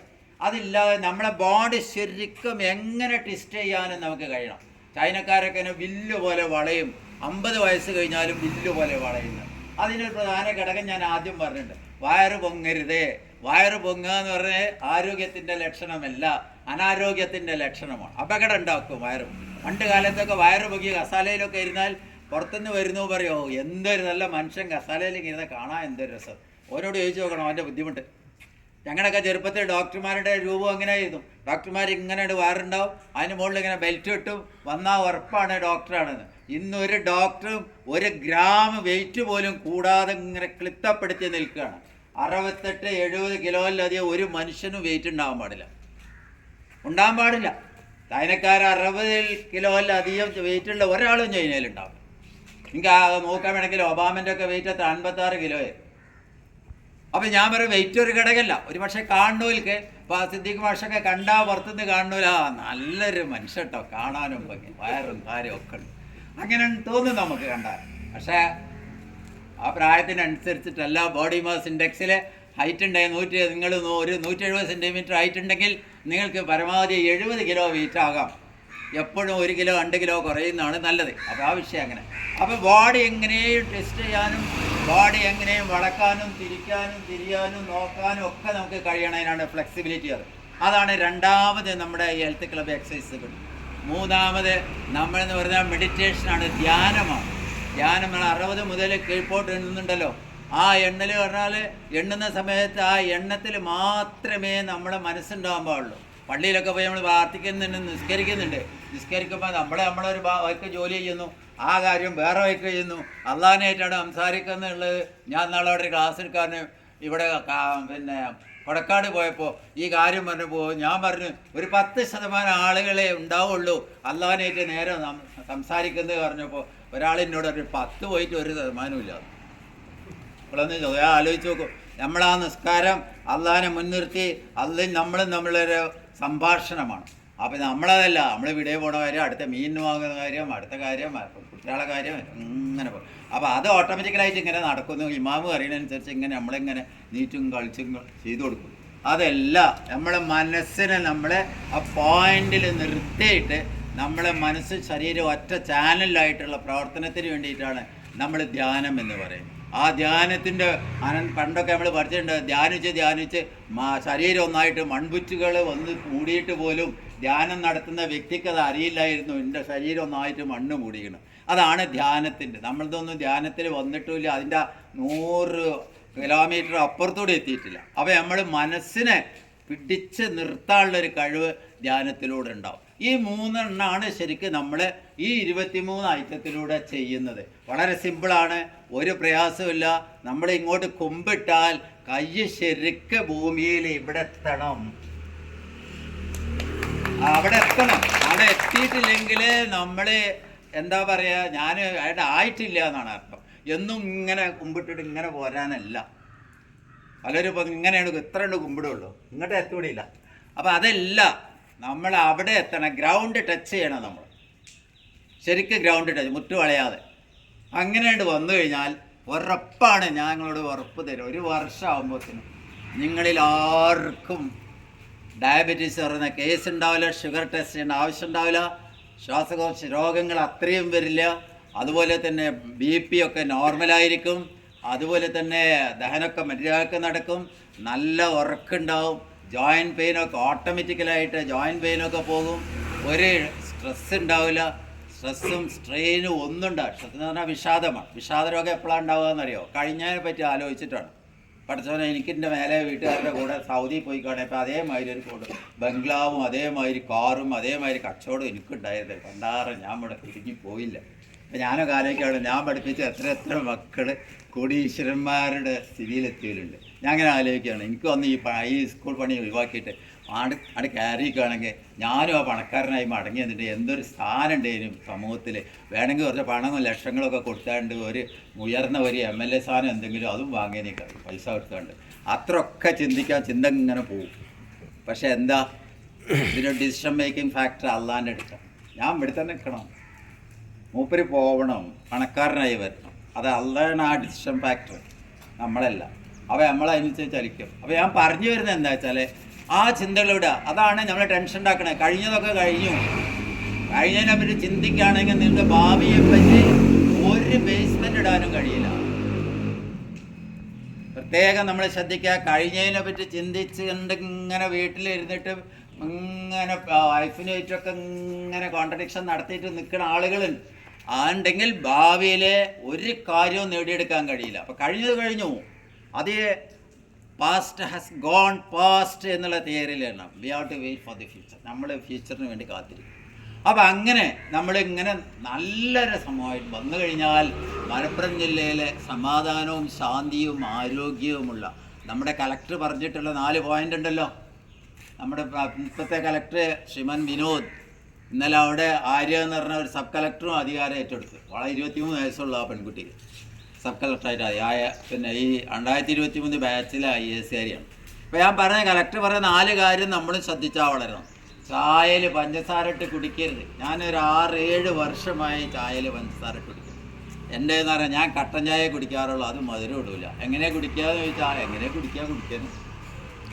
അതില്ലാതെ നമ്മളെ ബോഡി ശരിക്കും എങ്ങനെ ട്വിസ്റ്റ് ചെയ്യാനും നമുക്ക് കഴിയണം. ചൈനക്കാരൊക്കെ വില്ല് പോലെ വളയും, 50 വയസ്സ് കഴിഞ്ഞാലും വില്ല് പോലെ വളയുന്നത്. അതിനൊരു പ്രധാന ഘടകം ഞാൻ ആദ്യം പറഞ്ഞിട്ടുണ്ട്, വയറ് പൊങ്ങരുതേ. വയറ് പൊങ്ങുക എന്ന് പറഞ്ഞാൽ ആരോഗ്യത്തിൻ്റെ ലക്ഷണമല്ല, അനാരോഗ്യത്തിൻ്റെ ലക്ഷണമാണ്. അപകടം ഉണ്ടാക്കും വയറ്. പണ്ട് കാലത്തൊക്കെ വയറ് പൊങ്ങി കസാലയിലൊക്കെ ഇരുന്നാൽ പുറത്തുനിന്ന് വരുന്നു പറയുമോ, എന്തൊരു നല്ല മനുഷ്യൻ കസാലയിലേക്ക് ഇരുന്നാൽ കാണാൻ എന്തൊരു രസം. ഓരോട് ചോദിച്ചു നോക്കണം അവൻ്റെ ബുദ്ധിമുട്ട്. ഞങ്ങളുടെയൊക്കെ ചെറുപ്പത്തിൽ ഡോക്ടർമാരുടെ രൂപം എങ്ങനെയായിരുന്നു? ഡോക്ടർമാർ ഇങ്ങനെ വയറുണ്ടാവും, അതിന് മുകളിൽ ഇങ്ങനെ ബെൽറ്റ് ഇട്ടും വന്നാൽ ഉറപ്പാണ് ഡോക്ടറാണെന്ന്. ഇന്നൊരു ഡോക്ടറും 1 ഗ്രാം വെയിറ്റ് പോലും കൂടാതെ ഇങ്ങനെ ക്ലിപ്തപ്പെടുത്തി നിൽക്കുകയാണ്. 68-70 കിലോയിലധികം ഒരു മനുഷ്യനും വെയിറ്റ് ഉണ്ടാകാൻ പാടില്ല. ചൈനക്കാർ 60 കിലോയിലധികം വെയിറ്റുള്ള ഒരാളും ചൈനയിലുണ്ടാവും. എനിക്ക് നോക്കാൻ വേണമെങ്കിൽ ഒബാമൻ്റെ ഒക്കെ വെയിറ്റ് 56 കിലോയെ. അപ്പം ഞാൻ പറയും വെയിറ്റ് ഒരു ഘടകമല്ല. ഒരു പക്ഷേ കാണുന്നവർക്ക് ഇപ്പോൾ സിദ്ദീഖ് മാഷൊക്കെ കണ്ടാൽ പുറത്തുനിന്ന് കാണുന്നില്ല, നല്ലൊരു മനുഷ്യൻ കേട്ടോ, കാണാനും ഭംഗി, വയറും കാര്യവും ഒക്കെ ഉണ്ട്, അങ്ങനെ തോന്നും നമുക്ക് കണ്ടാൽ. പക്ഷേ ആ പ്രായത്തിനനുസരിച്ചിട്ടല്ല. ബോഡി മാസ് ഇൻഡെക്സിൽ ഹൈറ്റ് ഉണ്ടെങ്കിൽ നിങ്ങൾ ഒരു 170 സെൻറ്റിമീറ്റർ ഹൈറ്റ് ഉണ്ടെങ്കിൽ നിങ്ങൾക്ക് പരമാവധി 70 കിലോ വെയിറ്റ് ആകാം. എപ്പോഴും 1 കിലോ 2 കിലോ കുറയുന്നതാണ് നല്ലത്. അപ്പോൾ ആ വിഷയം അങ്ങനെ. അപ്പോൾ ബോഡി എങ്ങനെയും ടെസ്റ്റ് ചെയ്യാനും ബോഡി എങ്ങനെയും വളക്കാനും തിരിയാനും നോക്കാനും ഒക്കെ നമുക്ക് കഴിയണതിനാണ് ഫ്ലെക്സിബിലിറ്റി. അതാണ് രണ്ടാമത് നമ്മുടെ ഹെൽത്ത് ക്ലബ് എക്സസൈസുകൾ. മൂന്നാമത് നമ്മളെന്ന് പറഞ്ഞാൽ മെഡിറ്റേഷനാണ്, ധ്യാനമാണ്. ധ്യാനം 60 മുതൽ കീഴ്പോട്ട് എണ്ണുന്നുണ്ടല്ലോ. ആ എണ്ണൽ പറഞ്ഞാൽ എണ്ണുന്ന സമയത്ത് ആ എണ്ണത്തിൽ മാത്രമേ നമ്മളെ മനസ്സുണ്ടാകാൻ പാടുള്ളൂ. പള്ളിയിലൊക്കെ പോയി നമ്മൾ പ്രാർത്ഥിക്കുന്നുണ്ട്, നിസ്കരിക്കുമ്പോൾ നമ്മളൊരു വൈക്ക് ജോലി ചെയ്യുന്നു, ആ കാര്യം വേറെ വൈക്ക് ചെയ്യുന്നു, അള്ളാഹിനായിട്ടാണ് സംസാരിക്കുന്നുള്ളത്. ഞാൻ നാളെ അവിടെ ഒരു ക്ലാസ് എടുക്കാൻ ഇവിടെ പിന്നെ കൊടക്കാട് പോയപ്പോൾ ഈ കാര്യം പറഞ്ഞപ്പോൾ ഞാൻ പറഞ്ഞു, ഒരു 10% ആളുകളെ ഉണ്ടാവുള്ളൂ അള്ളാഹിനായിട്ട് നേരെ സംസാരിക്കുന്നത് പറഞ്ഞപ്പോൾ ഒരാളെന്നോട് ഒരു 10 പോയിട്ട് 1% ഇല്ല. ഇപ്പോഴൊന്ന് ആലോചിച്ച് നോക്കും, നമ്മളാ നിസ്കാരം അള്ളാഹിനെ മുൻനിർത്തി നമ്മളും നമ്മളൊരു സംഭാഷണമാണ്. അപ്പോൾ നമ്മളതല്ല, നമ്മൾ വീഡിയോ പോണ കാര്യം, അടുത്ത മീൻ വാങ്ങുന്ന കാര്യം, അടുത്ത കാര്യം, കുട്ടികളെ കാര്യം, ഇങ്ങനെ പോകും. അപ്പോൾ അത് ഓട്ടോമാറ്റിക്കലായിട്ട് ഇങ്ങനെ നടക്കുന്നു. ഇമാമ് അറിയുന്നതനുസരിച്ച് ഇങ്ങനെ നമ്മളിങ്ങനെ നീറ്റും കളിച്ചും ചെയ്തു കൊടുക്കും. അതല്ല, നമ്മളെ മനസ്സിനെ നമ്മളെ ആ പോയിന്റിൽ നിർത്തിയിട്ട് നമ്മളെ മനസ്സ് ശരീരം ഒറ്റ ചാനലിലായിട്ടുള്ള പ്രവർത്തനത്തിന് വേണ്ടിയിട്ടാണ് നമ്മൾ ധ്യാനം എന്ന് പറയുന്നത്. ആ ധ്യാനത്തിൻ്റെ പണ്ടൊക്കെ നമ്മൾ പഠിച്ചിട്ടുണ്ട്, ധ്യാനിച്ച് ശരീരം ഒന്നായിട്ട് മൺപുറ്റുകൾ വന്ന് മൂടിയിട്ട് പോലും ധ്യാനം നടത്തുന്ന വ്യക്തിക്ക് അത് അറിയില്ലായിരുന്നു, എൻ്റെ ശരീരം ഒന്നായിട്ട് മണ്ണ് മൂടിക്കണം. അതാണ് ധ്യാനത്തിൻ്റെ. നമ്മളിതൊന്നും ധ്യാനത്തിൽ വന്നിട്ടുമില്ല, അതിൻ്റെ 100 കിലോമീറ്റർ അപ്പുറത്തൂടെ എത്തിയിട്ടില്ല. അപ്പോൾ നമ്മൾ മനസ്സിനെ പിടിച്ച് നിർത്താനുള്ളൊരു കഴിവ് ധ്യാനത്തിലൂടെ ഉണ്ടാവും. ഈ 3 എണ്ണമാണ് ശരിക്കും നമ്മൾ ഈ 23 ഐറ്റത്തിലൂടെ ചെയ്യുന്നത്. വളരെ സിമ്പിളാണ്, ഒരു പ്രയാസമില്ല. നമ്മൾ ഇങ്ങോട്ട് കുമ്പിട്ടാൽ കൈ ശരിക്ക് ഭൂമിയിൽ ഇവിടെ എത്തണം. അവിടെ എത്തിയിട്ടില്ലെങ്കിൽ നമ്മൾ എന്താ പറയുക, ഞാൻ അവിടെ ആയിട്ടില്ല എന്നാണ് അർത്ഥം. എന്നും ഇങ്ങനെ കുമ്പിട്ടിട്ട് ഇങ്ങനെ പോരാനല്ല. പലരും ഇപ്പം ഇങ്ങനെയാണ് ഇത്രയുണ്ട് കുമ്പിടുള്ളൂ, ഇങ്ങോട്ട് എത്തിവിടില്ല. അപ്പം അതല്ല, നമ്മൾ അവിടെ എത്തണം, ഗ്രൗണ്ട് ടച്ച് ചെയ്യണം. നമ്മൾ ശരിക്കും ഗ്രൗണ്ട് ടച്ച്, മുറ്റു വളയാതെ അങ്ങനെയായിട്ട് വന്നു കഴിഞ്ഞാൽ ഉറപ്പാണ്, ഞാൻ നിങ്ങളോട് ഉറപ്പ് തരും, 1 വർഷം ആകുമ്പോഴത്തേനും നിങ്ങളിൽ ആർക്കും ഡയബറ്റീസ് പറയുന്ന കേസ് ഉണ്ടാവില്ല, ഷുഗർ ടെസ്റ്റ് ചെയ്യേണ്ട ആവശ്യം ഉണ്ടാവില്ല, ശ്വാസകോശ രോഗങ്ങൾ അത്രയും വരില്ല. അതുപോലെ തന്നെ BP ഒക്കെ നോർമലായിരിക്കും. അതുപോലെ തന്നെ ദഹനമൊക്കെ മര്യാദക്ക് നടക്കും, നല്ല ഉറക്കുണ്ടാവും, ജോയിൻറ്റ് പെയിനൊക്കെ ഓട്ടോമാറ്റിക്കലായിട്ട് ജോയിൻറ്റ് പെയിനൊക്കെ പോകും, ഒരു സ്ട്രെസ് ഉണ്ടാവില്ല. സ്ട്രെസ്സും സ്ട്രെയിനും ഒന്നും ഉണ്ടാവും. സ്ട്രെസ് എന്ന് പറഞ്ഞാൽ വിഷാദമാണ്. വിഷാദ രോഗം എപ്പോഴാണ് ഉണ്ടാവുക എന്നറിയോ? കഴിഞ്ഞതിനെ പറ്റി ആലോചിച്ചിട്ടാണ്. പഠിച്ചവനെ എനിക്കെൻ്റെ മേലെ വീട്ടുകാരുടെ കൂടെ സൗദി പോയി കാണാൻ, ഇപ്പോൾ അതേമാതിരി ഒരു കൂടെ ബംഗ്ലാവും അതേമാതിരി കാറും അതേമാതിരി കച്ചവടം എനിക്കുണ്ടായിരുന്നു. പണ്ടാറ് ഞാൻ ഇവിടെ തിരിഞ്ഞു പോയില്ല. അപ്പം ഞാനൊക്കെ ആലോചിക്കുകയാണ്, ഞാൻ പഠിപ്പിച്ച എത്ര മക്കൾ കോടീശ്വരന്മാരുടെ സ്ഥിതിയിലെത്തിയവരുണ്ട്. ഞാൻ അങ്ങനെ ആലോചിക്കുകയാണ്, എനിക്ക് വന്ന് ഈ സ്കൂൾ പണി ഒഴിവാക്കിയിട്ട് അവിടെ കയറിയിരിക്കുകയാണെങ്കിൽ ഞാനും ആ പണക്കാരനായി മടങ്ങി എന്നിട്ട് എന്തൊരു സ്ഥാനം ഉണ്ടേനും സമൂഹത്തിൽ. വേണമെങ്കിൽ കുറച്ച് പണവും ലക്ഷങ്ങളൊക്കെ കൊടുത്താണ്ട് ഒരു ഉയർന്ന ഒരു MLA സ്ഥാനം എന്തെങ്കിലും അതും വാങ്ങിയേക്കാം, പൈസ കൊടുത്താണ്ട്. അത്രയൊക്കെ ചിന്ത ഇങ്ങനെ പോകും. പക്ഷെ എന്താ, ഇതിനൊരു ഡിസിഷൻ മേക്കിംഗ് ഫാക്ടർ അള്ളാൻ്റെ അടുത്താണ്. ഞാൻ ഇവിടെ തന്നെ നിൽക്കണം. മൂപ്പര് പോകണം, പണക്കാരനായി വരണം. അത് അതാണ് ആ ഡിസിഷൻ ഫാക്ടർ, നമ്മളല്ല. അപ്പോൾ നമ്മളതിനനുസരിച്ച് ചലിക്കും. അപ്പോൾ ഞാൻ പറഞ്ഞു വരുന്നത് എന്താ വെച്ചാൽ, ആ ചിന്തകളിവിടെ അതാണ് നമ്മൾ ടെൻഷൻ ഉണ്ടാക്കണേ. കഴിഞ്ഞതൊക്കെ കഴിഞ്ഞതിനെ പറ്റി ചിന്തിക്കുകയാണെങ്കിൽ നിങ്ങളുടെ ഭാവിയെ പറ്റി ഒരു ബേസ്മെൻ്റ് ഇടാനും കഴിയില്ല. പ്രത്യേകം നമ്മൾ ശ്രദ്ധിക്കുക. കഴിഞ്ഞതിനെ പറ്റി ചിന്തിച്ചുകൊണ്ട് ഇങ്ങനെ വീട്ടിലിരുന്നിട്ട് ഇങ്ങനെ വൈഫിനായിട്ടൊക്കെ ഇങ്ങനെ കോൺട്രഡിക്ഷൻ നടത്തിയിട്ട് നിൽക്കുന്ന ആളുകളുണ്ട്. ഉണ്ടെങ്കിൽ ഭാവിയിലെ ഒരു കാര്യവും നേടിയെടുക്കാൻ കഴിയില്ല. അപ്പോൾ കഴിഞ്ഞു, അത് പാസ്റ്റ് ഹാസ് ഗോൺ പാസ്റ്റ് എന്നുള്ള തിയറിയിലാണ്. We have to wait for the future. നമ്മൾ ഫ്യൂച്ചറിന് വേണ്ടി കാത്തിരിക്കും. അപ്പം അങ്ങനെ നമ്മളിങ്ങനെ നല്ലൊരു സമൂഹമായിട്ട് വന്നു കഴിഞ്ഞാൽ മലപ്പുറം ജില്ലയിലെ സമാധാനവും ശാന്തിയും ആരോഗ്യവുമുള്ള, നമ്മുടെ കലക്ടർ പറഞ്ഞിട്ടുള്ള 4 പോയിൻ്റ് ഉണ്ടല്ലോ. നമ്മുടെ ഇപ്പോഴത്തെ കലക്ടർ ശ്രീമാൻ വിനോദ് ഇന്നലെ അവിടെ ആര്യ എന്ന് പറഞ്ഞ ഒരു സബ് കളക്ടറും അധികാരം ഏറ്റെടുത്തു. വളരെ 23 വയസ്സുള്ള ആ പെൺകുട്ടിക്ക് സബ് കളക്ടറായിട്ട് പിന്നെ ഈ 2023 ബാച്ചിലെ IAS കാരിയാണ്. അപ്പോൾ ഞാൻ പറഞ്ഞ കലക്ടർ പറഞ്ഞ 4 കാര്യം നമ്മളും ശ്രദ്ധിച്ചാൽ വളരണം. ചായയിൽ പഞ്ചസാര ഇട്ട് കുടിക്കരുത്. ഞാനൊരു 6-7 വർഷമായി ചായയിൽ പഞ്ചസാര ഇട്ട് കുടിക്കും. എൻ്റെ എന്ന് പറഞ്ഞാൽ ഞാൻ കട്ടൻ ചായ കുടിക്കാറുള്ളൂ, അത് മധുരം ഇടില്ല. എങ്ങനെ കുടിക്കാമെന്ന് ചോദിച്ചാൽ എങ്ങനെ കുടിക്കാൻ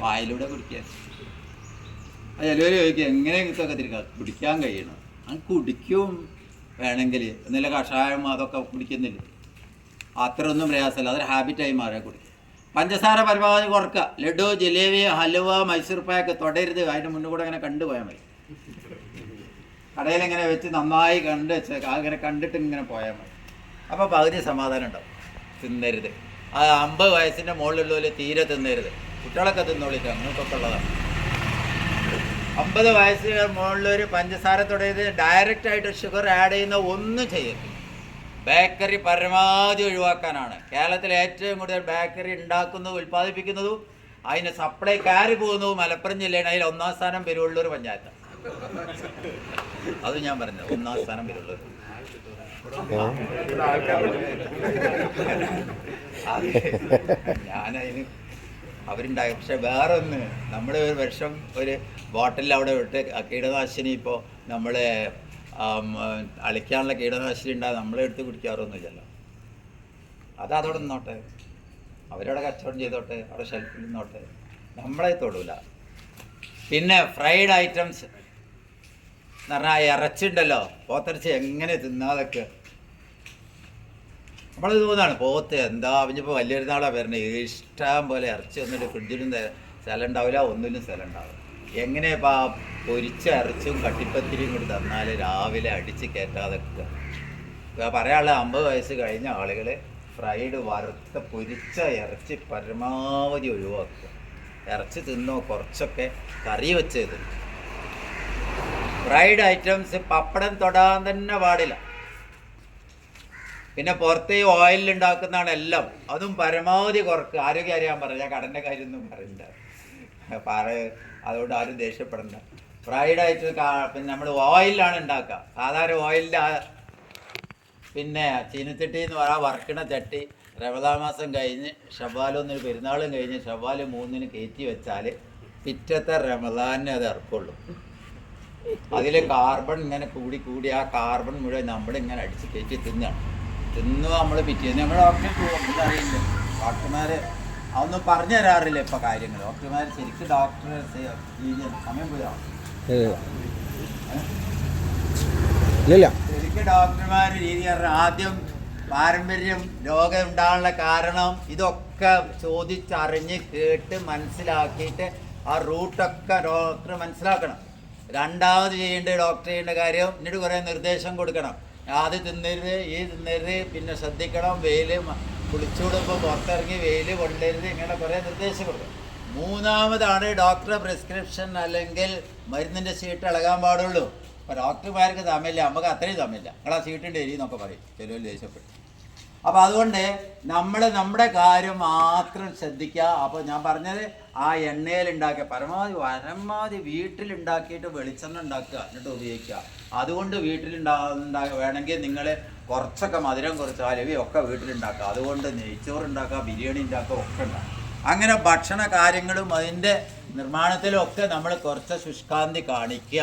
വായിലൂടെ കുടിക്കാൻ. ചിലവർ ചോദിക്കും എങ്ങനെ ഇതൊക്കെ കുടിക്കാൻ കഴിയണം. അത് കുടിക്കും വേണമെങ്കിൽ, എന്തെങ്കിലും കഷായം അതൊക്കെ കുടിക്കുന്നില്ല, അത്രയൊന്നും പ്രയാസമല്ല. അതൊരു ഹാബിറ്റായി മാറിയാൽ കുടിക്കും. പഞ്ചസാര പരമാവധി കുറക്കുക. ലഡു, ജിലേബി, ഹലുവ, മൈസൂർ പാക്ക് തൊടരുത്. അതിൻ്റെ മുന്നിൽ കൂടെ അങ്ങനെ കണ്ടുപോയാൽ മതി. കടയിലിങ്ങനെ വെച്ച് നന്നായി അങ്ങനെ കണ്ടിട്ട് ഇങ്ങനെ പോയാൽ മതി. അപ്പോൾ പകുതി സമാധാനം ഉണ്ടാവും. തിന്നരുത്. അത് 50 വയസ്സിൻ്റെ മുകളിലുള്ളവർ തീരെ തിന്നരുത്. കുട്ടികളൊക്കെ തിന്നോളിക്കാം, അങ്ങനെയൊക്കെ ഉള്ളതാണ്. 50 വയസ്സിന് മുകളിലൊരു പഞ്ചസാര തൊടരുത്. ഡയറക്റ്റായിട്ട് ഷുഗർ ആഡ് ചെയ്യുന്ന ഒന്നും ചെയ്യരുത്. ബേക്കറി പരമാവധി ഒഴിവാക്കാനാണ്. കേരളത്തിൽ ഏറ്റവും കൂടുതൽ ബേക്കറി ഉണ്ടാക്കുന്നതും ഉൽപ്പാദിപ്പിക്കുന്നതും അതിന് സപ്ലൈ കയറി പോകുന്നതും മലപ്പുറം ജില്ലയാണ്. അതിൽ 1ാം സ്ഥാനം പെരുവള്ളൂർ പഞ്ചായത്ത്. അത് ഞാൻ പറഞ്ഞത് 1ാം സ്ഥാനം പെരുവള്ളൂർ. ഞാനതിന് അവരുണ്ടായി. പക്ഷെ വേറെ ഒന്ന്, നമ്മുടെ ഒരു വർഷം ഒരു ബോട്ടിൽ അവിടെ വിട്ട് കീടനാശിനി, ഇപ്പോൾ നമ്മൾ അളിക്കാനുള്ള കീടനാശിനി ഉണ്ടാകും, നമ്മളെടുത്ത് കുടിക്കാറൊന്നുമില്ലല്ലോ. അത് അതോടെ നിന്നോട്ടെ, അവരവിടെ കച്ചവടം ചെയ്തോട്ടെ, അവിടെ ഷെൽഫിൽ നിന്നോട്ടെ, നമ്മളെ തൊടൂല. പിന്നെ ഫ്രൈഡ് ഐറ്റംസ് എന്ന് പറഞ്ഞാൽ ഇറച്ചിണ്ടല്ലോ, പോത്തിറച്ചി എങ്ങനെ തിന്നാതൊക്കെ നമ്മൾ തോന്നാണ്. പോത്ത് എന്താ അവനിപ്പോൾ വലിയൊരുന്നാളാണ് വരുന്നത്, ഇഷ്ടം പോലെ ഇറച്ചി വന്നിട്ട് ഫ്രിഡ്ജിലും സ്ഥലം ഉണ്ടാവില്ല, ഒന്നിലും സ്ഥലം ഉണ്ടാവില്ല. എങ്ങനെ ഇപ്പോൾ ആ പൊരിച്ച ഇറച്ചും കട്ടിപ്പത്തിരിയും കൂടി തന്നാൽ രാവിലെ അടിച്ച് കയറ്റാതൊക്കെ. പറയാനുള്ള 50 വയസ്സ് കഴിഞ്ഞ ആളുകൾ ഫ്രൈഡ് വറുത്ത പൊരിച്ച ഇറച്ചി പരമാവധി ഒഴിവാക്കുക. ഇറച്ചി തിന്നോ, കുറച്ചൊക്കെ കറി വെച്ച് തിന്നു. ഫ്രൈഡ് ഐറ്റംസ് പപ്പടം തൊടാൻ തന്നെ പാടില്ല. പിന്നെ പുറത്ത് ഈ ഓയിലുണ്ടാക്കുന്നതാണ് എല്ലാം, അതും പരമാവധി കുറക്കുക. ആരോഗ്യം അറിയാൻ പറഞ്ഞു, ഞാൻ കടൻ്റെ കാര്യമൊന്നും പറയില്ല, അതുകൊണ്ട് ആരും ദേഷ്യപ്പെടണ്ട. ഫ്രൈഡ് ആയിട്ട് പിന്നെ നമ്മൾ ഓയിലാണ് ഉണ്ടാക്കുക. സാധാരണ ഓയിലിൻ്റെ പിന്നെ ചീനച്ചട്ടി എന്ന് പറയാൻ വറക്കണ ചട്ടി റമദാൻ മാസം കഴിഞ്ഞ് ഷവ്വാലൊന്നൊരു പെരുന്നാളും കഴിഞ്ഞ് ഷവ്വാൽ 3-ന് കയറ്റി വെച്ചാൽ പിറ്റത്തെ റമദാനിന് അത് ഇറക്കുള്ളൂ. അതിൽ കാർബൺ ഇങ്ങനെ കൂടി ആ കാർബൺ മുഴുവൻ നമ്മളിങ്ങനെ അടിച്ച് കയറ്റി തിന്നു നമ്മൾ പിറ്റേന്ന് നമ്മൾ ഡോക്ടറെ അറിയില്ല. ഡോക്ടർമാർ അതൊന്നും പറഞ്ഞു തരാറില്ല ഇപ്പം കാര്യങ്ങൾ. ഡോക്ടർമാർ ശരിക്കും ഡോക്ടറെ സമയം പോയാ ശരിക്കും ഡോക്ടർമാർ രീതി പറഞ്ഞാൽ ആദ്യം പാരമ്പര്യം രോഗം ഉണ്ടാകാനുള്ള കാരണം ഇതൊക്കെ ചോദിച്ചറിഞ്ഞ് കേട്ട് മനസ്സിലാക്കിയിട്ട് ആ റൂട്ടൊക്കെ ഡോക്ടർ മനസ്സിലാക്കണം. രണ്ടാമത് ഡോക്ടർ ചെയ്യേണ്ട കാര്യം എന്നിട്ട് കുറേ നിർദ്ദേശം കൊടുക്കണം. അത് തിന്നരുത്, ഈ തിന്നരുത്, പിന്നെ ശ്രദ്ധിക്കണം, വെയിൽ കുളിച്ചുകൂടുമ്പോൾ പുറത്തിറങ്ങി വെയിൽ കൊണ്ടരുത്, ഇങ്ങനെ കുറേ നിർദ്ദേശം കൊടുക്കണം. മൂന്നാമതാണ് ഡോക്ടറെ പ്രിസ്ക്രിപ്ഷൻ അല്ലെങ്കിൽ മരുന്നിൻ്റെ സീറ്റ് ഇളകാൻ പാടുള്ളൂ. അപ്പോൾ ഡോക്ടർമാർക്ക് സമയമില്ല, നമുക്ക് അത്രയും സമയമില്ല, നിങ്ങളാ സീറ്റിൻ്റെ എരി എന്നൊക്കെ പറയും ചിലവർ ദേഷ്യപ്പെട്ടു. അപ്പോൾ അതുകൊണ്ട് നമ്മൾ നമ്മുടെ കാര്യം മാത്രം ശ്രദ്ധിക്കുക. അപ്പോൾ ഞാൻ പറഞ്ഞത് ആ എണ്ണയിലുണ്ടാക്കുക, പരമാവധി വീട്ടിലുണ്ടാക്കിയിട്ട് വെളിച്ചെണ്ണ ഉണ്ടാക്കുക, എന്നിട്ട് ഉപയോഗിക്കുക. അതുകൊണ്ട് വേണമെങ്കിൽ നിങ്ങൾ കുറച്ചൊക്കെ മധുരം കുറച്ച് അലവിയൊക്കെ വീട്ടിലുണ്ടാക്കുക. അതുകൊണ്ട് നെയ്ച്ചോറുണ്ടാക്കുക, ബിരിയാണി ഉണ്ടാക്കുക, ഒക്കെ ഉണ്ടാക്കുക. അങ്ങനെ ഭക്ഷണ കാര്യങ്ങളും അതിൻ്റെ നിർമ്മാണത്തിലും ഒക്കെ നമ്മൾ കുറച്ച് ശുഷ്കാന്തി കാണിക്കുക.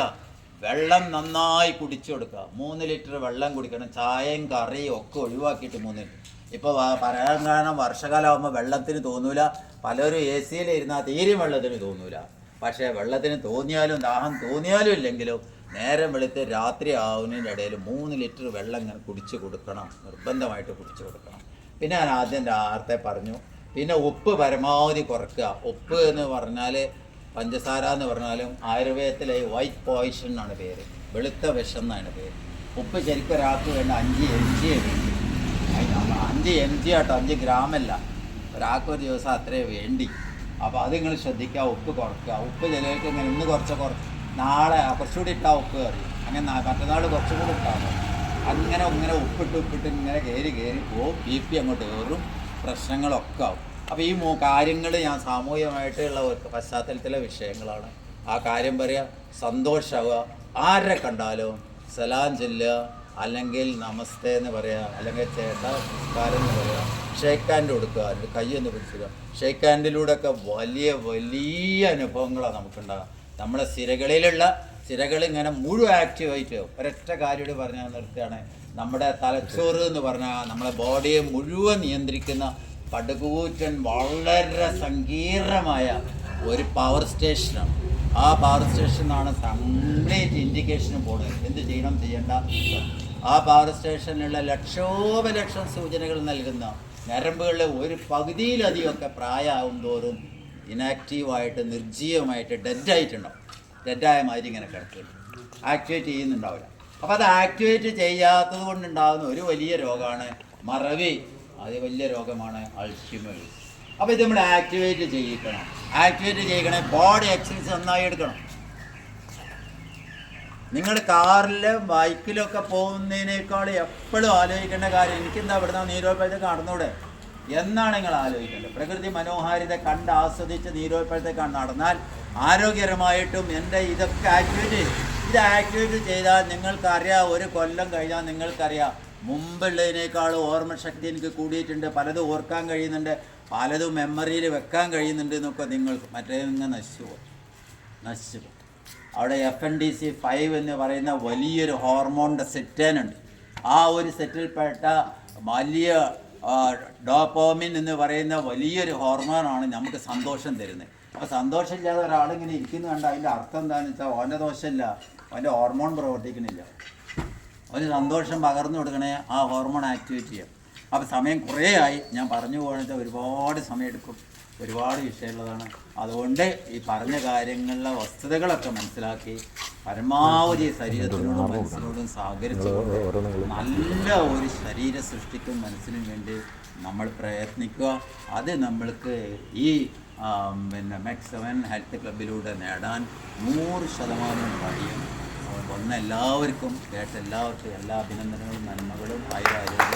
വെള്ളം നന്നായി കുടിച്ചു കൊടുക്കുക. 3 ലിറ്റർ വെള്ളം കുടിക്കണം. ചായയും കറിയും ഒക്കെ ഒഴിവാക്കിയിട്ട് 3 ലിറ്റർ. ഇപ്പോൾ പറയാൻ കാരണം വർഷകാലമാകുമ്പോൾ വെള്ളത്തിന് തോന്നൂല. പലരും എ സിയിലിരുന്നാൽ തീരെ വെള്ളത്തിന് തോന്നൂല. പക്ഷേ വെള്ളത്തിന് തോന്നിയാലും ദാഹം തോന്നിയാലും ഇല്ലെങ്കിലും നേരം വെളുത്ത് രാത്രി ആവുന്നതിൻ്റെ ഇടയിൽ 3 ലിറ്റർ വെള്ളം ഇങ്ങനെ കുടിച്ച് കൊടുക്കണം, നിർബന്ധമായിട്ട് കുടിച്ചു കൊടുക്കണം. പിന്നെ ഞാൻ ആദ്യം നേരത്തെ പറഞ്ഞു, പിന്നെ ഉപ്പ് പരമാവധി കുറയ്ക്കുക. ഉപ്പ് എന്ന് പറഞ്ഞാൽ പഞ്ചസാര എന്ന് പറഞ്ഞാലും ആയുർവേദത്തിലെ വൈറ്റ് പോയിഷൻ എന്നാണ് പേര്, വെളുത്ത വിഷം എന്നാണ് പേര്. ഉപ്പ് ശരിക്കും ഒരാൾക്ക് വേണ്ട 5 mg വേണ്ടി. 5 mg ആട്ടോ, 5 ഗ്രാമല്ല. ഒരാൾക്ക് ഒരു ദിവസം അത്രേ വേണ്ടി. അപ്പോൾ അത് നിങ്ങൾ ശ്രദ്ധിക്കുക, ഉപ്പ് കുറയ്ക്കുക. ഉപ്പ് ചിലർക്ക് ഇങ്ങനെ ഇന്ന് കുറച്ച് നാളെ കുറച്ചുകൂടി ഇട്ടാൽ ഉപ്പ് കയറി, അങ്ങനെ മറ്റന്നാൾ കുറച്ചും കൂടി ഇട്ടാൽ മതി. അങ്ങനെ ഉപ്പിട്ട് ഇങ്ങനെ കയറി പോവും. BP അങ്ങോട്ട് കയറും, പ്രശ്നങ്ങളൊക്കെ ആവും. അപ്പോൾ ഈ കാര്യങ്ങൾ ഞാൻ സാമൂഹികമായിട്ടുള്ള പശ്ചാത്തലത്തിലെ വിഷയങ്ങളാണ്. ആ കാര്യം പറയുക, സന്തോഷമാവുക, ആരെ കണ്ടാലും സലാം ചൊല്ലുക, അല്ലെങ്കിൽ നമസ്തേ എന്ന് പറയുക, അല്ലെങ്കിൽ ചേട്ടാ നമസ്കാരം എന്ന് പറയുക, ഷേക്ക് ഹാൻഡ് കൊടുക്കുക, അതിൻ്റെ കൈയൊന്ന് പിടിക്കുക. ഷേക്ക് ഹാൻഡിലൂടെയൊക്കെ വലിയ അനുഭവങ്ങളാണ് നമുക്കുണ്ടാകുക. നമ്മുടെ സിരകൾ ഇങ്ങനെ മുഴുവൻ ആക്റ്റീവായിട്ട് ഒരൊറ്റ കാര്യം പറഞ്ഞാൽ നിർത്തുകയാണ്. നമ്മുടെ തലച്ചോറ് എന്ന് പറഞ്ഞാൽ നമ്മളെ ബോഡിയെ മുഴുവൻ നിയന്ത്രിക്കുന്ന പടുകൂറ്റൻ വളരെ സങ്കീർണമായ ഒരു പവർ സ്റ്റേഷനാണ്. ആ പവർ സ്റ്റേഷനാണ് കംപ്ലീറ്റ് ഇൻഡിക്കേഷന് പോകുന്നത്, എന്ത് ചെയ്യണം ചെയ്യേണ്ട. ആ പവർ സ്റ്റേഷനിലുള്ള ലക്ഷോപലക്ഷം സൂചനകൾ നൽകുന്ന ഞരമ്പുകളിലെ ഒരു പകുതിയിലധികമൊക്കെ പ്രായമാകും തോറും ഇനാക്റ്റീവായിട്ട് നിർജ്ജീവമായിട്ട് ഡെഡായിട്ടുണ്ടാവും. ഡെഡായ മാതിരി ഇങ്ങനെ കിടക്കും, ആക്ടിവേറ്റ് ചെയ്യുന്നുണ്ടാവില്ല. അപ്പോൾ അത് ആക്ടിവേറ്റ് ചെയ്യാത്തത് കൊണ്ടുണ്ടാകുന്ന ഒരു വലിയ രോഗമാണ് മറവി. അത് വലിയ രോഗമാണ് അൾഷിമേഴ്സ്. അപ്പോൾ ഇത് നമ്മൾ ആക്ടിവേറ്റ് ചെയ്യിക്കണം. ആക്ടിവേറ്റ് ചെയ്യണേ ബോഡി എക്സസൈസ് നന്നായി എടുക്കണം. നിങ്ങൾ കാറിലും ബൈക്കിലൊക്കെ പോകുന്നതിനേക്കാൾ എപ്പോഴും ആലോചിക്കേണ്ട കാര്യം, എനിക്കെന്താ ഇവിടുന്ന് നീരോൽപ്പഴത്തേക്ക് നടന്നൂടെ എന്നാണ് നിങ്ങൾ ആലോചിക്കേണ്ടത്. പ്രകൃതി മനോഹാരിത കണ്ട് ആസ്വദിച്ച് നീരോൽപ്പഴത്തേക്ക് നടന്നാൽ ആരോഗ്യകരമായിട്ടും എൻ്റെ ഇതൊക്കെ ആക്ടിവേറ്റ് ചെയ്യും. ഇത് ആക്ടിവേറ്റ് ചെയ്താൽ നിങ്ങൾക്കറിയാം, ഒരു കൊല്ലം കഴിഞ്ഞാൽ നിങ്ങൾക്കറിയാം മുമ്പുള്ളതിനേക്കാൾ ഓർമ്മശക്തി എനിക്ക് കൂടിയിട്ടുണ്ട്, പലതും ഓർക്കാൻ കഴിയുന്നുണ്ട്, പലതും മെമ്മറിയിൽ വെക്കാൻ കഴിയുന്നുണ്ട് എന്നൊക്കെ നിങ്ങൾക്ക് മറ്റേതിങ്ങനെ നശിച്ചു പോകും. അവിടെ FNDC5 എന്ന് പറയുന്ന വലിയൊരു ഹോർമോണിൻ്റെ സെറ്റേനുണ്ട്. ആ ഒരു സെറ്റിൽപ്പെട്ട വലിയ ഡോപ്പോമിൻ എന്ന് പറയുന്ന വലിയൊരു ഹോർമോണാണ് നമുക്ക് സന്തോഷം തരുന്നത്. അപ്പോൾ സന്തോഷമില്ലാതെ ഒരാളിങ്ങനെ ഇരിക്കുന്നു കണ്ട അതിൻ്റെ അർത്ഥം എന്താണെന്ന് വെച്ചാൽ അവൻ്റെ ദോഷമില്ല, അവൻ്റെ ഹോർമോൺ പ്രവർത്തിക്കണില്ല. അവന് സന്തോഷം പകർന്നു കൊടുക്കണേ, ആ ഹോർമോൺ ആക്ടിവേറ്റ് ചെയ്യാം. അപ്പോൾ സമയം കുറേ ആയി, ഞാൻ പറഞ്ഞു പോകണമെന്ന് വെച്ചാൽ ഒരുപാട് സമയം എടുക്കും, ഒരുപാട് വിഷയമുള്ളതാണ്. അതുകൊണ്ട് ഈ പറഞ്ഞ കാര്യങ്ങളിലെ വസ്തുതകളൊക്കെ മനസ്സിലാക്കി പരമാവധി ശരീരത്തിനോടും മനസ്സിനോടും സഹകരിച്ചുകൊണ്ട് നല്ല ഒരു ശരീര സൃഷ്ടിക്കും മനസ്സിനും വേണ്ടി നമ്മൾ പ്രയത്നിക്കുക. അത് നമ്മൾക്ക് ഈ MEC7 ഹെൽത്ത് ക്ലബിലൂടെ നേടാൻ 100% കഴിയും. ഒന്ന് എല്ലാവർക്കും കേട്ട എല്ലാവർക്കും എല്ലാ അഭിനന്ദനങ്ങളും നന്മകളും ആരോഗ്യം